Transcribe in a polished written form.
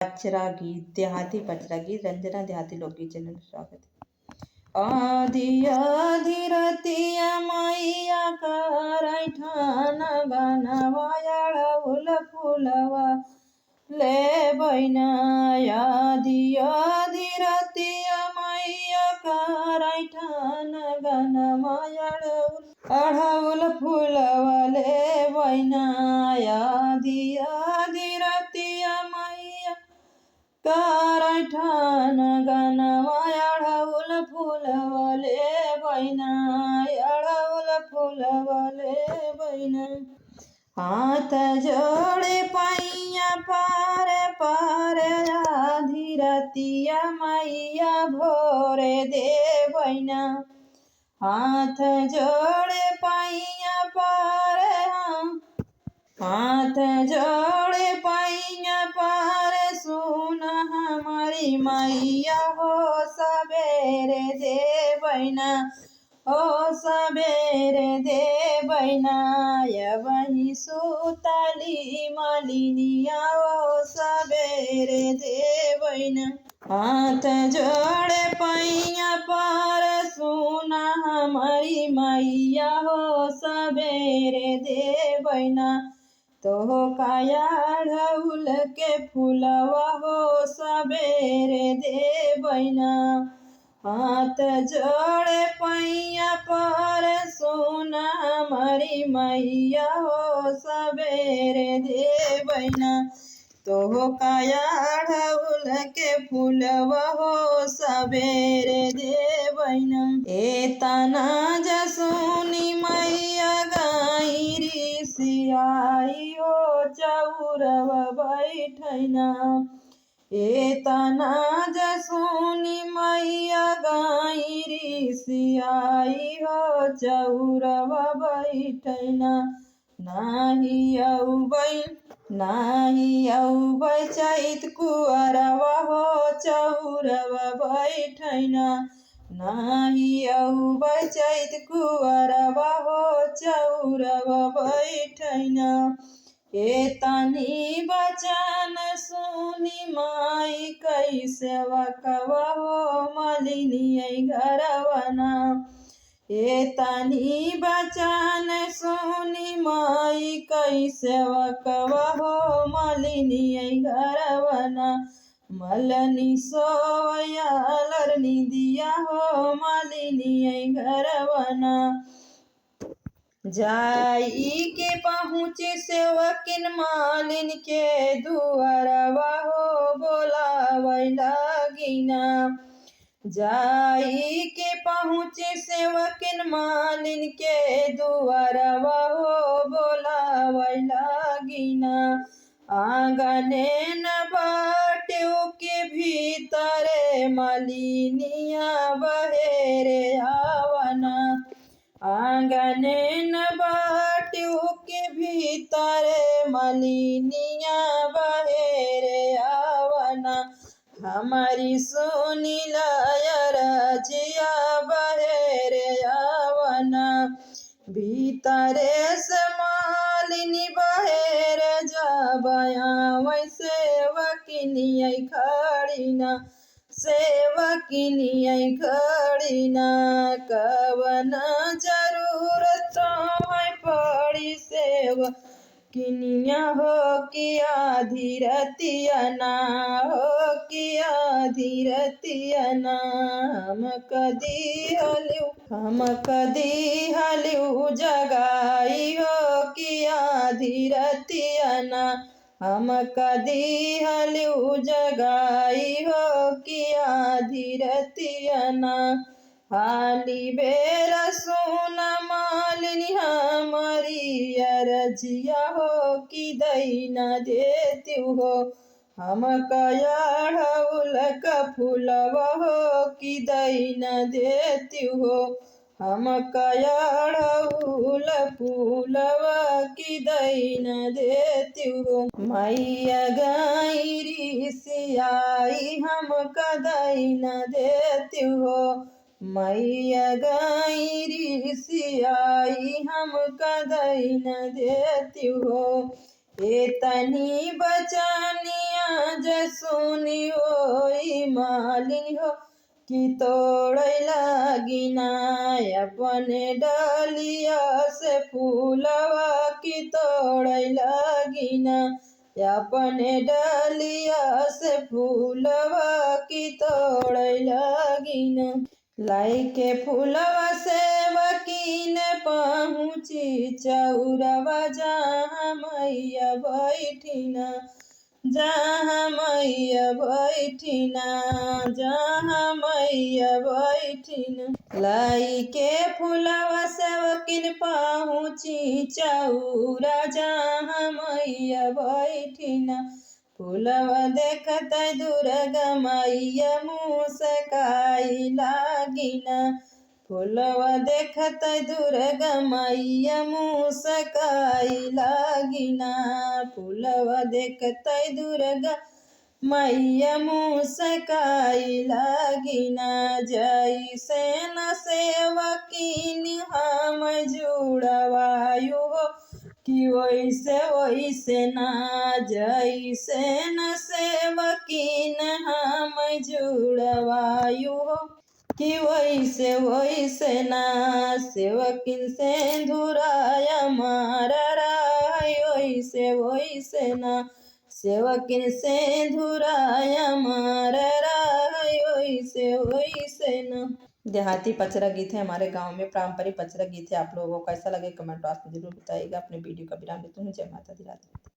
पचरा गीत, देहाती पचरा गीत, रंजना देहाती लोकगीत चैनल में स्वागत है। आधी आधी रतिया मैया कराई ठान गनवाया उल फुलवा ले बैना। आधी आधी रतिया मैया कराई ठान गनवाया अढ़उल फुलवा ले बैना। आधी आधी रतिया मैया कराई ठान गनवाया अढ़उल फुलवा ले बैना। अढ़उल फुलवा ले बैना। हाथ जोड़े पैया पारे पारे आधी रतिया मैया भोरे दे बैना। हाथ जोड़े पैया पारे हाथ जोड़े पैया पारे सुन हमारी मैया हो सबेरे दे बैना। हो सबेरे दे बैना। वही सुतली मालिनिया हो सबेरे दे बैना। हाथ जोड़े पैया पार सुना हमारी मैया हो सबेरे दे बैना। तो काया ढउल के फूलवा हो सबेरे दे बैना। हाथ जोड़े पैया पर सोना हमारी मैया हो सबेरे दे बैना। तो काया ढउल के फूलवा हो सबेरे दे बैना। ए तना जसुनी मैया गाई ऋषियाई हो चौरवा बैठैना। ए तना जसुनी मैया गाई ऋषियाई हो चौरवा बैठैना। नाही औबै चैत कुअरवा हो चौरवा बैठैना। नाही औबै चैत कुअरवा हो चौरवा बैठैना। ए तनी बचन सुनी माई कैसे वकवा हो मलिनियै घरवना। ए तनी बचन सुनी माई कैसे वकवा हो मलिनियै घरवना। मलनी सोवया लरनी दिया हो मलिनियै घरवना। जाई के पहुँचे सेवकिन मालिन के दुआरवा हो बोलावै लागिना। जाई के पहुँचे सेवकिन मालिन के दुआरवा हो बोलावै लागिना। आंगने न बाट्यो के भीतरे मालिनिया बहेरे आवना। आंगने न बाट्यो के भीतरे मालिनिया बहेरे आवना। हमारी सुनी रजिया बहेरे आवना। भीतरे से मालिनी बहेरे जाबया वैसे वकिनियै खड़ीना। सेवकिनियै खड़ीना। कवन जरूरत है पड़ी सेवकिनिया हो कि आधी रतिया ना हो कि आधी रतिया ना। हम कदी हलिउ जगाई हो कि आधी रतिया ना। हम कदी हलिउ जगाई हो कि आधी रतिया ना। हाली बेरा सोना मालिनी हमारी अरजिया हो कि दैना देती हो। हम कया ढउल का फूलवा हो कि दैना देती हो। हम कया ढउल फूलवा कि दैना देती हो। मैया गाई ऋषियाई हम दैना देती हो। मैया गाई ऋषियाई हम दैना देती हो। ए तनी बचनिया जय सुनी होई मालिनी हो कि तोड़े लागिना अपने डालिया से फूलवा की तोड़े लागिना अपने डालिया से फूलवा की तोड़े लागिना लाई के फूलवा से वकीन पहुँची चौरवा जहाँ मैया बैठिना जहाँ मैया बैठिना जहाँ मैया बैठिना लाई के फूलवा से वकीन पहुँची चौरा जहाँ मैया बैठिना फूलवा देखत दुर्गा मैया मुस्काई लागिना फूलवा देखत दुर्गा मैया मुस्काई लागिना फूलवा देखत दुर्गा मैया मुस्काई लागिना जैसे न सेवकीन हम जुड़वायु हो कि वैसे ना जैसे न सेवकीन हम जुड़वायु हो कि वैसे ना सेवकीन सिंदूराया मारा राय वैसे ना सेवकीन सिंदूराया मारा राय वैसे ना। देहाती पचरा गीत है, हमारे गांव में पारंपरिक पचरा गीत है। आप लोगों को कैसा लगे कमेंट बॉक्स में जरूर बताइएगा। अपने वीडियो का विराम देती हूँ। जय माता दी। राधे।